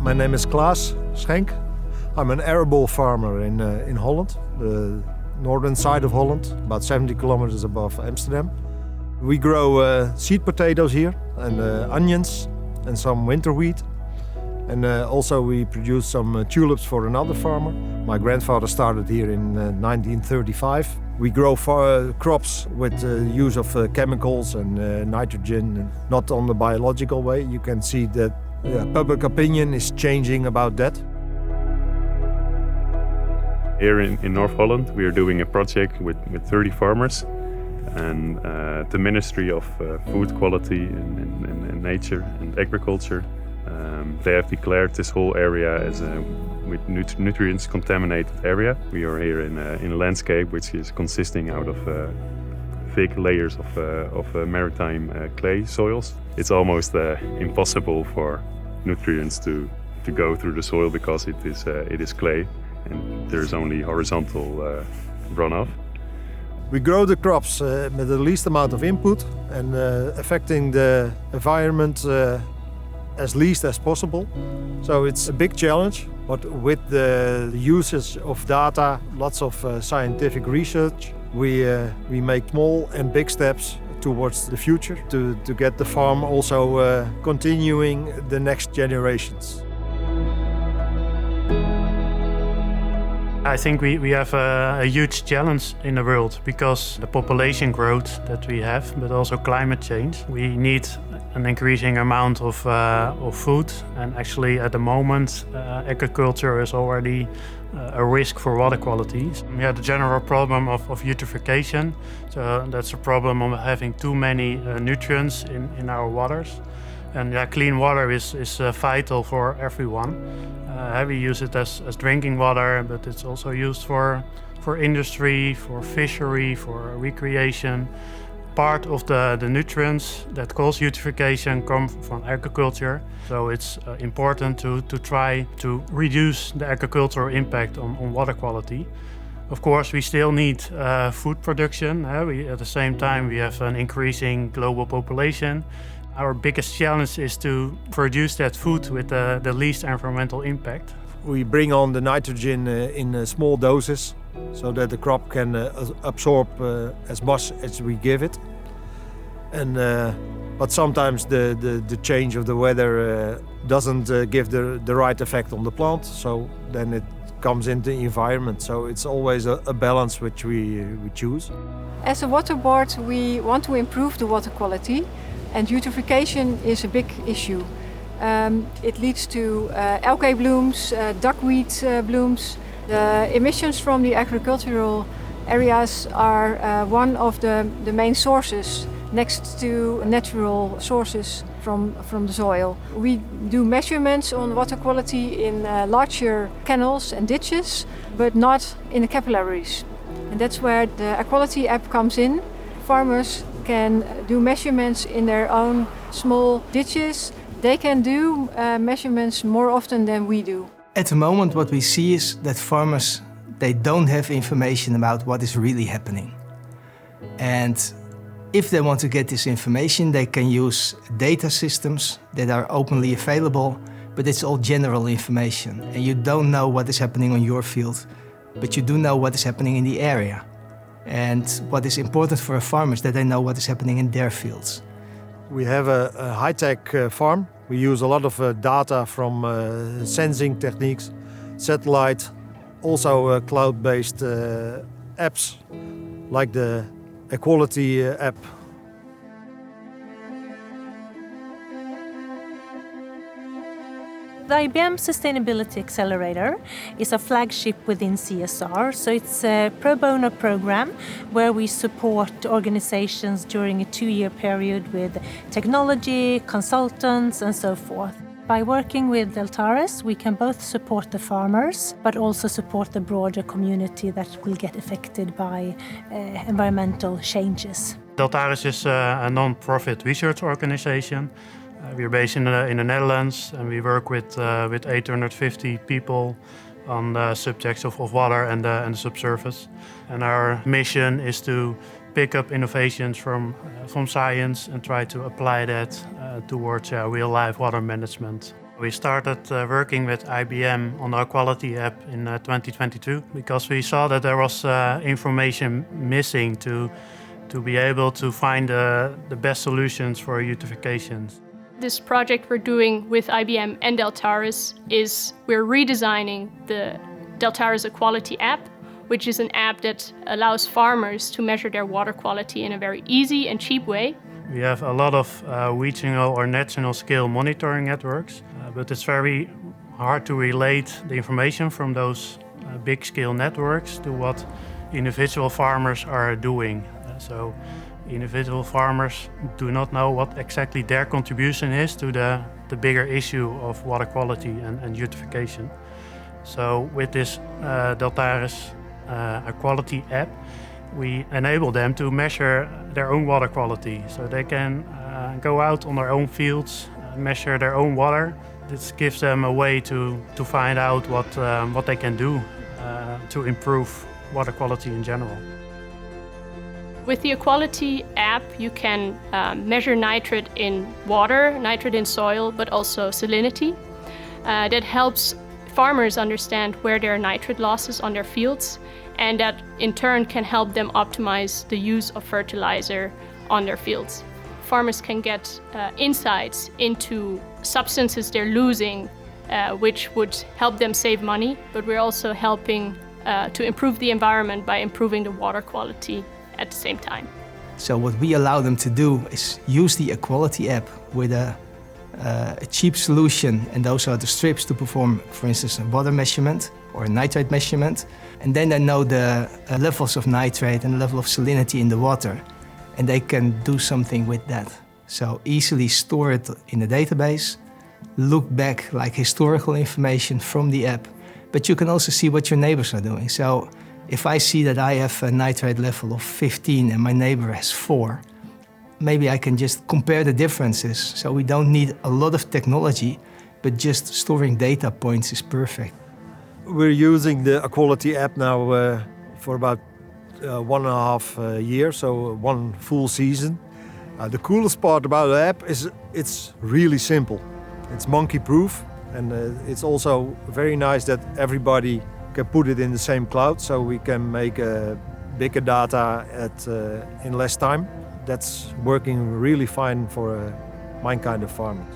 My name is Klaas Schenk. I'm an arable farmer in Holland, the northern side of Holland, about 70 kilometers above Amsterdam. We grow seed potatoes here and onions and some winter wheat. And also we produce some tulips for another farmer. My grandfather started here in 1935. We grow crops with the use of chemicals and nitrogen, not on the biological way. You can see that public opinion is changing about that. Here in North Holland we are doing a project with 30 farmers, and the Ministry of Food Quality and Nature and Agriculture, they have declared this whole area as a with nutrients contaminated area. We are here in a landscape which is consisting out of thick layers of maritime clay soils. It's almost impossible for nutrients to go through the soil because it is clay and there's only horizontal runoff. We grow the crops with the least amount of input and affecting the environment as least as possible. So it's a big challenge, but with the usage of data, lots of scientific research, we make small and big steps towards the future to get the farm also continuing the next generations. I think we have a huge challenge in the world because the population growth that we have, but also climate change. We need an increasing amount of food, and actually at the moment agriculture is already a risk for water quality. We have the general problem of eutrophication, so that's a problem of having too many nutrients in our waters. And clean water is vital for everyone. We use it as drinking water, but it's also used for industry, for fishery, for recreation. Part of the nutrients that cause eutrophication come from agriculture, so it's important to try to reduce the agricultural impact on water quality. Of course, we still need food production. At the same time, we have an increasing global population. Our biggest challenge is to produce that food with the least environmental impact. We bring on the nitrogen in small doses so that the crop can absorb as much as we give it. And but sometimes the change of the weather doesn't give the right effect on the plant, so then it comes into the environment. So it's always a balance which we choose. As a water board, we want to improve the water quality, and eutrophication is a big issue. It leads to algae blooms, duckweed blooms. The emissions from the agricultural areas are one of the main sources next to natural sources from the soil. We do measurements on water quality in larger canals and ditches, but not in the capillaries. And that's where the Aquality app comes in. Farmers can do measurements in their own small ditches. They can do measurements more often than we do. At the moment what we see is that farmers, they don't have information about what is really happening. And if they want to get this information, they can use data systems that are openly available, but it's all general information. And you don't know what is happening on your field, but you do know what is happening in the area. And what is important for a farmer is that they know what is happening in their fields. We have a high-tech farm. We use a lot of data from sensing techniques, satellite, also cloud-based apps like the Aquality app. The IBM Sustainability Accelerator is a flagship within CSR, so it's a pro bono program where we support organizations during a 2-year period with technology, consultants and so forth. By working with Deltares, we can both support the farmers, but also support the broader community that will get affected by environmental changes. Deltares is a non-profit research organization. We're based in the Netherlands, and we work with 850 people on the subjects of water and the subsurface. And our mission is to pick up innovations from science and try to apply that towards real-life water management. We started working with IBM on the Aquality app in 2022 because we saw that there was information missing to be able to find the best solutions for eutrophications. This project we're doing with IBM and Deltares is we're redesigning the Deltares Aquality app, which is an app that allows farmers to measure their water quality in a very easy and cheap way. We have a lot of regional or national scale monitoring networks, but it's very hard to relate the information from those big scale networks to what individual farmers are doing. So individual farmers do not know what exactly their contribution is to the bigger issue of water quality and eutrophication. So with this Deltares Aquality app, we enable them to measure their own water quality. So they can go out on their own fields, measure their own water. This gives them a way to find out what they can do to improve water quality in general. With the Aquality app, you can measure nitrate in water, nitrate in soil, but also salinity. That helps farmers understand where there are nitrate losses on their fields, and that in turn can help them optimize the use of fertilizer on their fields. Farmers can get insights into substances they're losing, which would help them save money, but we're also helping to improve the environment by improving the water quality at the same time. So what we allow them to do is use the Aquality app with a cheap solution, and those are the strips to perform, for instance, a water measurement or a nitrate measurement. And then they know the levels of nitrate and the level of salinity in the water, and they can do something with that. So easily store it in a database, look back like historical information from the app, but you can also see what your neighbors are doing. So if I see that I have a nitrate level of 15 and my neighbor has 4, maybe I can just compare the differences. So we don't need a lot of technology, but just storing data points is perfect. We're using the Aquality app now for about 1.5 years, so 1 full season. The coolest part about the app is it's really simple. It's monkey-proof, and it's also very nice that everybody can put it in the same cloud, so we can make bigger data in less time. That's working really fine for my kind of farming.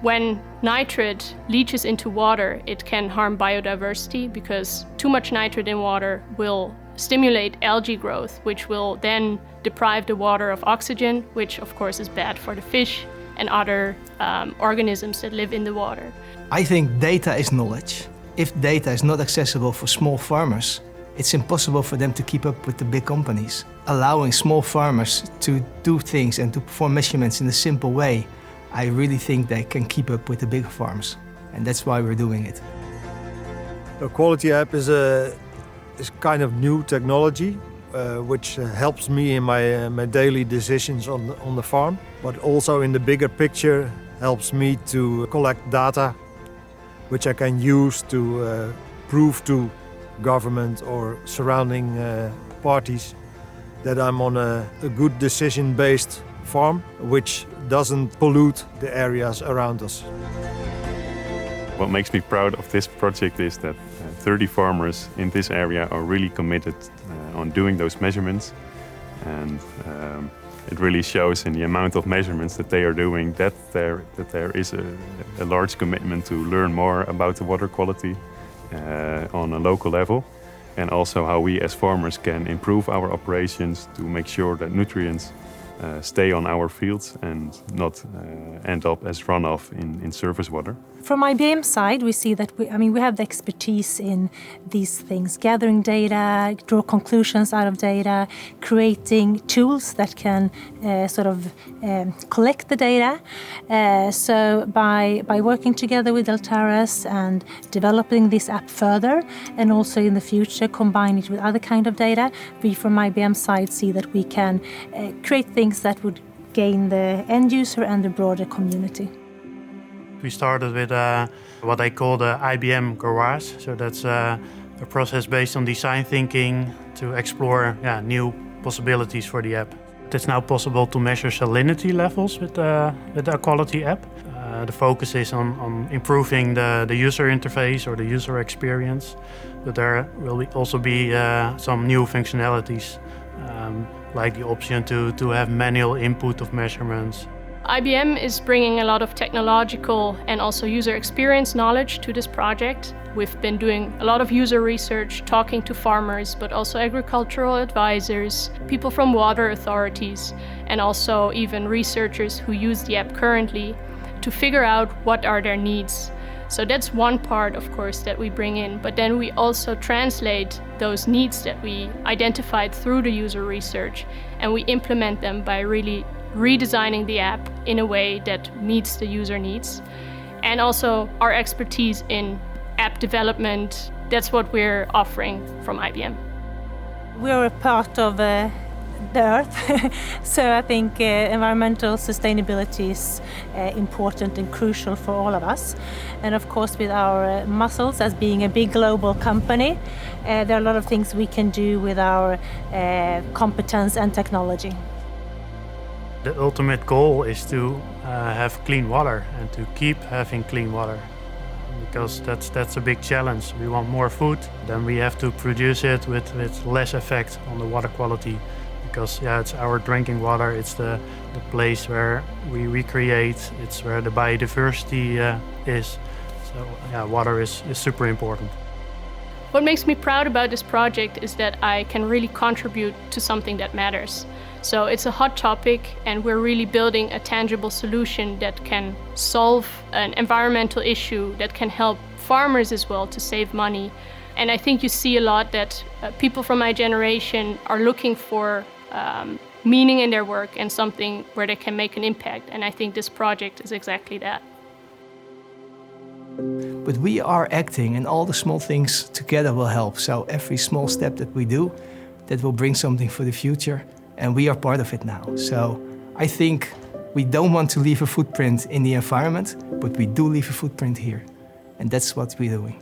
When nitrate leaches into water, it can harm biodiversity because too much nitrate in water will stimulate algae growth, which will then deprive the water of oxygen, which of course is bad for the fish and other organisms that live in the water. I think data is knowledge. If data is not accessible for small farmers, it's impossible for them to keep up with the big companies. Allowing small farmers to do things and to perform measurements in a simple way, I really think they can keep up with the big farms. And that's why we're doing it. The Aquality app is kind of new technology, which helps me in my daily decisions on the farm, but also in the bigger picture helps me to collect data which I can use to prove to government or surrounding parties that I'm on a good decision-based farm which doesn't pollute the areas around us. What makes me proud of this project is that 30 farmers in this area are really committed on doing those measurements, and it really shows in the amount of measurements that they are doing that there is a large commitment to learn more about the water quality on a local level, and also how we as farmers can improve our operations to make sure that nutrients stay on our fields and not end up as runoff in surface water. From IBM side, we see that we have the expertise in these things, gathering data, draw conclusions out of data, creating tools that can collect the data. So by working together with Deltares and developing this app further, and also in the future combine it with other kind of data, we from IBM side see that we can create things that would gain the end user and the broader community. We started with what I call the IBM Garage. So that's a process based on design thinking to explore new possibilities for the app. It's now possible to measure salinity levels with the Aquality app. The focus is on improving the user interface or the user experience, but there will also be some new functionalities, like the option to have manual input of measurements. IBM is bringing a lot of technological and also user experience knowledge to this project. We've been doing a lot of user research, talking to farmers, but also agricultural advisors, people from water authorities, and also even researchers who use the app currently to figure out what are their needs. So that's one part, of course, that we bring in, but then we also translate those needs that we identified through the user research, and we implement them by really redesigning the app in a way that meets the user needs. And also our expertise in app development, that's what we're offering from IBM. We're a part of the earth, so I think environmental sustainability is important and crucial for all of us. And of course, with our muscles as being a big global company, there are a lot of things we can do with our competence and technology. The ultimate goal is to have clean water and to keep having clean water, because that's a big challenge. We want more food, then we have to produce it with less effect on the water quality, because it's our drinking water, it's the place where we recreate, it's where the biodiversity is. So water is super important. What makes me proud about this project is that I can really contribute to something that matters. So it's a hot topic, and we're really building a tangible solution that can solve an environmental issue, that can help farmers as well to save money. And I think you see a lot that people from my generation are looking for meaning in their work and something where they can make an impact. And I think this project is exactly that. But we are acting, and all the small things together will help. So every small step that we do, that will bring something for the future. And we are part of it now. So I think we don't want to leave a footprint in the environment, but we do leave a footprint here. And that's what we're doing.